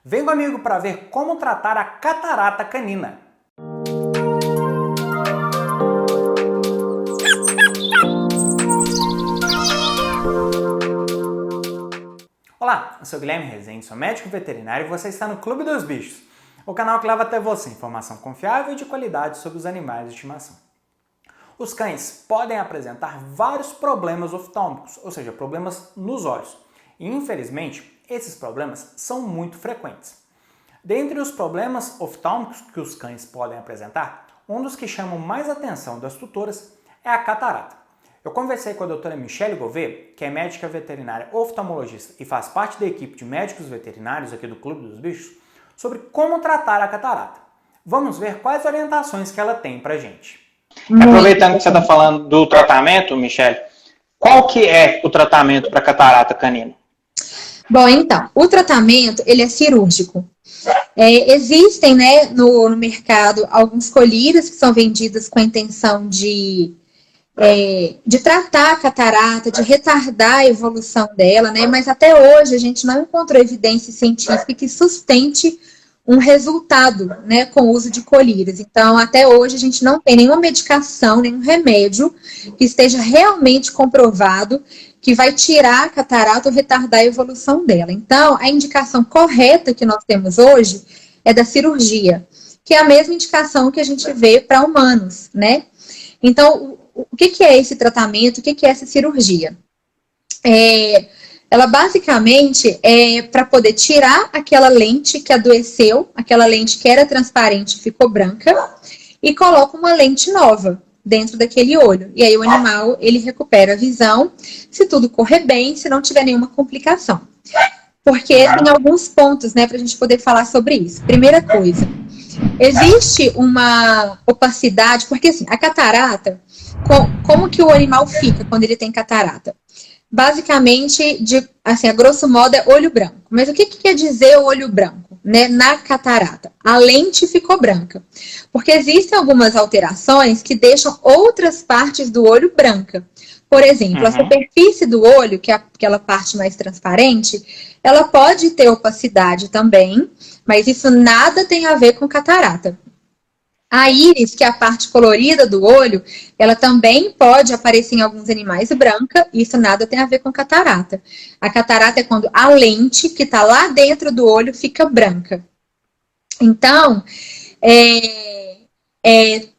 Vem comigo para ver como tratar a catarata canina. Olá, eu sou o Guilherme Rezende, sou médico veterinário e você está no Clube dos Bichos, o canal que leva até você informação confiável e de qualidade sobre os animais de estimação. Os cães podem apresentar vários problemas oftálmicos, ou seja, problemas nos olhos, e infelizmente esses problemas são muito frequentes. Dentre os problemas oftálmicos que os cães podem apresentar, um dos que chamam mais atenção das tutoras é a catarata. Eu conversei com a doutora Michele Gouveia, que é médica veterinária oftalmologista e faz parte da equipe de médicos veterinários aqui do Clube dos Bichos, sobre como tratar a catarata. Vamos ver quais orientações que ela tem pra gente. Aproveitando que você está falando do tratamento, Michele, qual que é o tratamento para catarata canina? Bom, então, o tratamento, ele é cirúrgico. Existem, no mercado, alguns colírios que são vendidos com a intenção de tratar a catarata, de retardar a evolução dela, mas até hoje a gente não encontrou evidência científica que sustente um resultado, com o uso de colírios. Então, até hoje a gente não tem nenhuma medicação, nenhum remédio que esteja realmente comprovado que vai tirar a catarata ou retardar a evolução dela. Então, a indicação correta que nós temos hoje é da cirurgia, que é a mesma indicação que a gente vê para humanos, Então, o que é esse tratamento? O que é essa cirurgia? Ela basicamente é para poder tirar aquela lente que adoeceu, aquela lente que era transparente e ficou branca, e coloca uma lente nova dentro daquele olho. E aí o animal, ele recupera a visão, se tudo correr bem, se não tiver nenhuma complicação. Porque tem alguns pontos, para a gente poder falar sobre isso. Primeira coisa, existe uma opacidade, porque assim, a catarata, como que o animal fica quando ele tem catarata? Basicamente, a grosso modo, é olho branco. Mas o que quer dizer olho branco, na catarata? A lente ficou branca. Porque existem algumas alterações que deixam outras partes do olho branca. Por exemplo, a superfície do olho, que é aquela parte mais transparente, ela pode ter opacidade também, mas isso nada tem a ver com catarata. A íris, que é a parte colorida do olho, ela também pode aparecer em alguns animais branca, e isso nada tem a ver com catarata. A catarata é quando a lente que está lá dentro do olho fica branca. Então,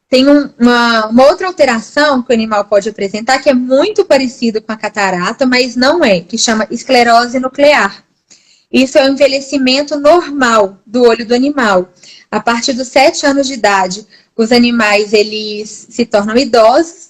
tem uma outra alteração que o animal pode apresentar, que é muito parecido com a catarata, mas não é, que chama esclerose nuclear. Isso é o envelhecimento normal do olho do animal. A partir dos 7 anos de idade, os animais, eles se tornam idosos,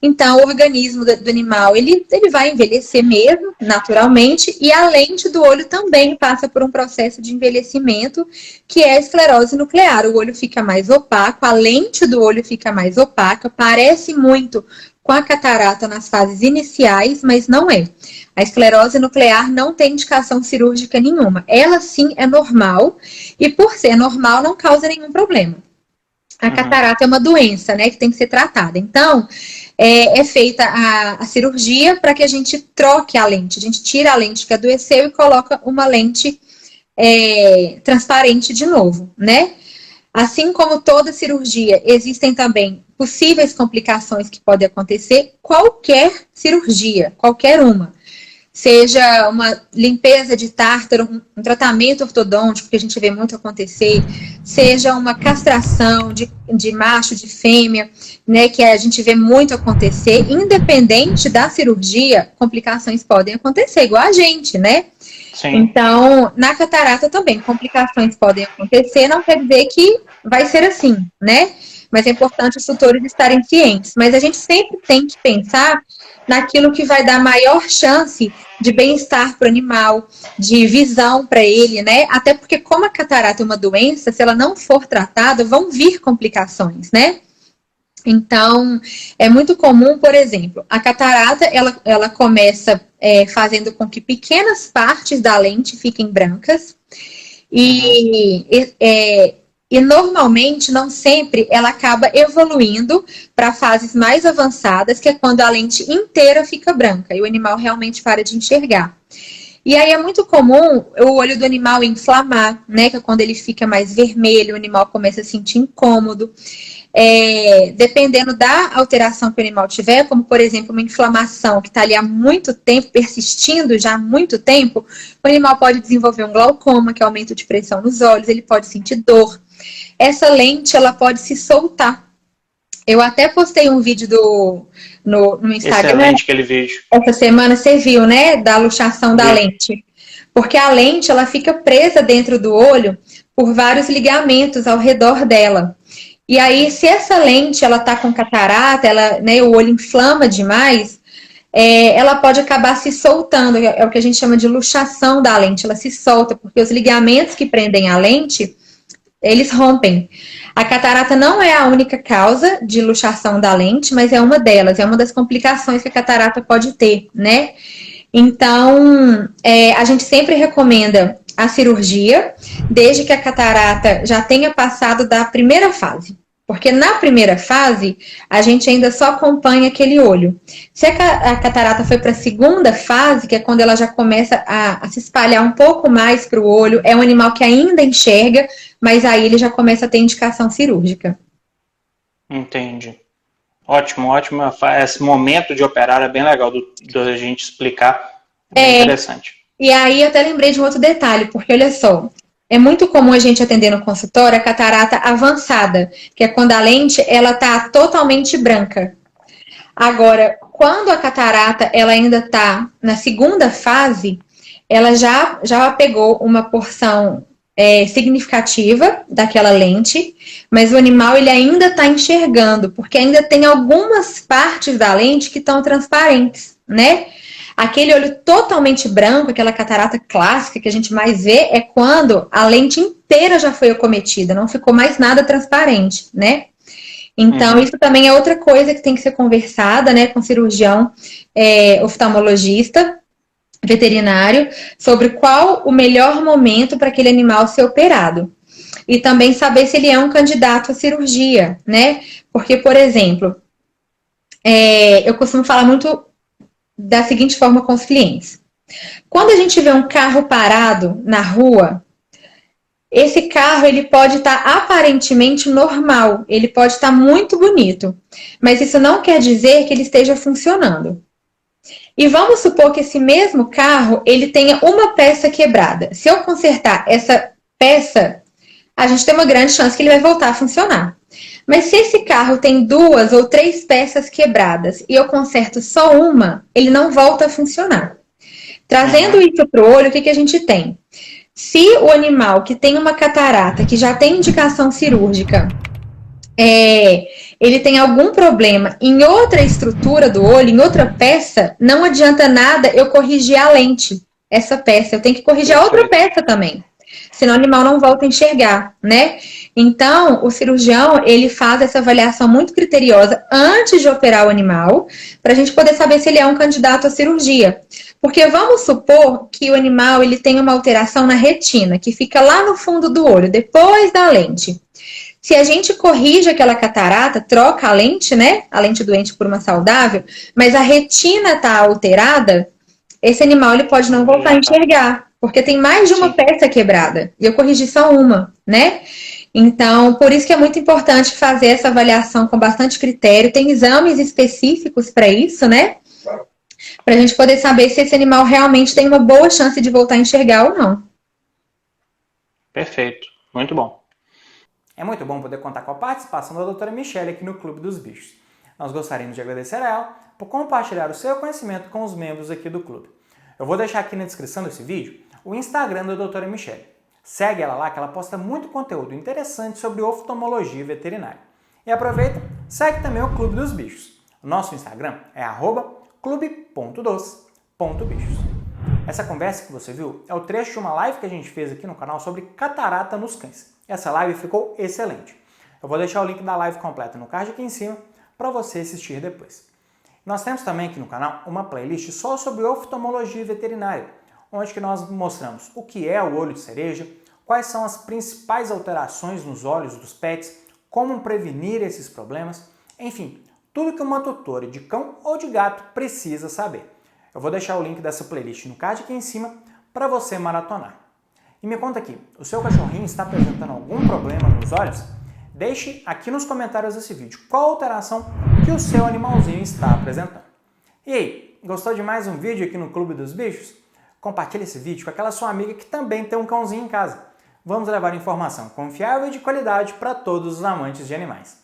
Então, o organismo do animal, ele vai envelhecer mesmo, naturalmente, e a lente do olho também passa por um processo de envelhecimento, que é a esclerose nuclear. O olho fica mais opaco, a lente do olho fica mais opaca, parece muito com a catarata nas fases iniciais, mas não é. A esclerose nuclear não tem indicação cirúrgica nenhuma. Ela sim é normal e por ser normal não causa nenhum problema. A catarata é uma doença, que tem que ser tratada. Então, é feita a cirurgia para que a gente troque a lente. A gente tira a lente que adoeceu e coloca uma lente transparente de novo, Assim como toda cirurgia, existem também possíveis complicações que podem acontecer. Qualquer cirurgia, qualquer uma. Seja uma limpeza de tártaro, um tratamento ortodôntico, que a gente vê muito acontecer, seja uma castração de macho, de fêmea, que a gente vê muito acontecer, independente da cirurgia, complicações podem acontecer, igual a gente, Sim. Então, na catarata também, complicações podem acontecer, não quer dizer que vai ser assim, Mas é importante os tutores estarem cientes. Mas a gente sempre tem que pensar naquilo que vai dar maior chance de bem-estar para o animal, de visão para ele, Até porque, como a catarata é uma doença, se ela não for tratada, vão vir complicações, Então, é muito comum, por exemplo, a catarata, ela começa fazendo com que pequenas partes da lente fiquem brancas e normalmente, não sempre, ela acaba evoluindo para fases mais avançadas, que é quando a lente inteira fica branca e o animal realmente para de enxergar. E aí é muito comum o olho do animal inflamar, né? Que é quando ele fica mais vermelho, o animal começa a sentir incômodo. Dependendo da alteração que o animal tiver, como por exemplo uma inflamação que está ali há muito tempo, persistindo já há muito tempo, o animal pode desenvolver um glaucoma, que é aumento de pressão nos olhos, ele pode sentir dor. Essa lente, ela pode se soltar. Eu até postei um vídeo no Instagram. Excelente aquele vídeo. Essa semana, você viu, né? Da luxação da lente. Porque a lente, ela fica presa dentro do olho por vários ligamentos ao redor dela. E aí, se essa lente, ela tá com catarata, né, o olho inflama demais, ela pode acabar se soltando. É o que a gente chama de luxação da lente. Ela se solta, porque os ligamentos que prendem a lente, eles rompem. A catarata não é a única causa de luxação da lente, mas é uma delas, é uma das complicações que a catarata pode ter, né? Então, a gente sempre recomenda a cirurgia, desde que a catarata já tenha passado da primeira fase. Porque na primeira fase, a gente ainda só acompanha aquele olho. Se a catarata foi para a segunda fase, que é quando ela já começa a se espalhar um pouco mais para o olho, é um animal que ainda enxerga, mas aí ele já começa a ter indicação cirúrgica. Entendi. Ótimo, ótimo. Esse momento de operar é bem legal da gente explicar. É bem interessante. E aí eu até lembrei de um outro detalhe, porque olha só, é muito comum a gente atender no consultório a catarata avançada, que é quando a lente ela tá totalmente branca. Agora, quando a catarata ela ainda tá na segunda fase, ela já pegou uma porção significativa daquela lente, mas o animal ele ainda está enxergando, porque ainda tem algumas partes da lente que estão transparentes, né? Aquele olho totalmente branco, aquela catarata clássica que a gente mais vê, é quando a lente inteira já foi acometida, não ficou mais nada transparente, né? Então, isso também é outra coisa que tem que ser conversada, né, com o cirurgião oftalmologista, veterinário, sobre qual o melhor momento para aquele animal ser operado. E também saber se ele é um candidato à cirurgia, né? Porque, por exemplo, eu costumo falar muito da seguinte forma com os clientes. Quando a gente vê um carro parado na rua, esse carro ele pode estar aparentemente normal, ele pode estar muito bonito, mas isso não quer dizer que ele esteja funcionando. E vamos supor que esse mesmo carro ele tenha uma peça quebrada. Se eu consertar essa peça, a gente tem uma grande chance que ele vai voltar a funcionar. Mas se esse carro tem 2 ou 3 peças quebradas e eu conserto só uma, ele não volta a funcionar. Trazendo isso para o olho, o que a gente tem? Se o animal que tem uma catarata, que já tem indicação cirúrgica, ele tem algum problema em outra estrutura do olho, em outra peça, não adianta nada eu corrigir a lente, essa peça. Eu tenho que corrigir a outra peça também. Senão o animal não volta a enxergar, né? Então, o cirurgião, ele faz essa avaliação muito criteriosa antes de operar o animal, para a gente poder saber se ele é um candidato à cirurgia. Porque vamos supor que o animal, ele tem uma alteração na retina, que fica lá no fundo do olho, depois da lente. Se a gente corrige aquela catarata, troca a lente, né? A lente doente por uma saudável, mas a retina está alterada, esse animal ele pode não voltar a enxergar, porque tem mais de uma peça quebrada. E eu corrigi só uma, né? Então, por isso que é muito importante fazer essa avaliação com bastante critério. Tem exames específicos para isso, né? Para a gente poder saber se esse animal realmente tem uma boa chance de voltar a enxergar ou não. Perfeito. Muito bom. É muito bom poder contar com a participação da doutora Michele aqui no Clube dos Bichos. Nós gostaríamos de agradecer a ela por compartilhar o seu conhecimento com os membros aqui do clube. Eu vou deixar aqui na descrição desse vídeo o Instagram da doutora Michele. Segue ela lá que ela posta muito conteúdo interessante sobre oftalmologia veterinária. E aproveita, segue também o Clube dos Bichos. O nosso Instagram é @clube.dos.bichos. Essa conversa que você viu é o trecho de uma live que a gente fez aqui no canal sobre catarata nos cães. Essa live ficou excelente. Eu vou deixar o link da live completa no card aqui em cima para você assistir depois. Nós temos também aqui no canal uma playlist só sobre oftalmologia veterinária, onde que nós mostramos o que é o olho de cereja, quais são as principais alterações nos olhos dos pets, como prevenir esses problemas, enfim, tudo que uma tutora de cão ou de gato precisa saber. Eu vou deixar o link dessa playlist no card aqui em cima para você maratonar. E me conta aqui, o seu cachorrinho está apresentando algum problema nos olhos? Deixe aqui nos comentários desse vídeo qual alteração que o seu animalzinho está apresentando. E aí, gostou de mais um vídeo aqui no Clube dos Bichos? Compartilhe esse vídeo com aquela sua amiga que também tem um cãozinho em casa. Vamos levar informação confiável e de qualidade para todos os amantes de animais.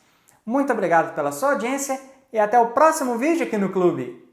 Muito obrigado pela sua audiência e até o próximo vídeo aqui no Clube!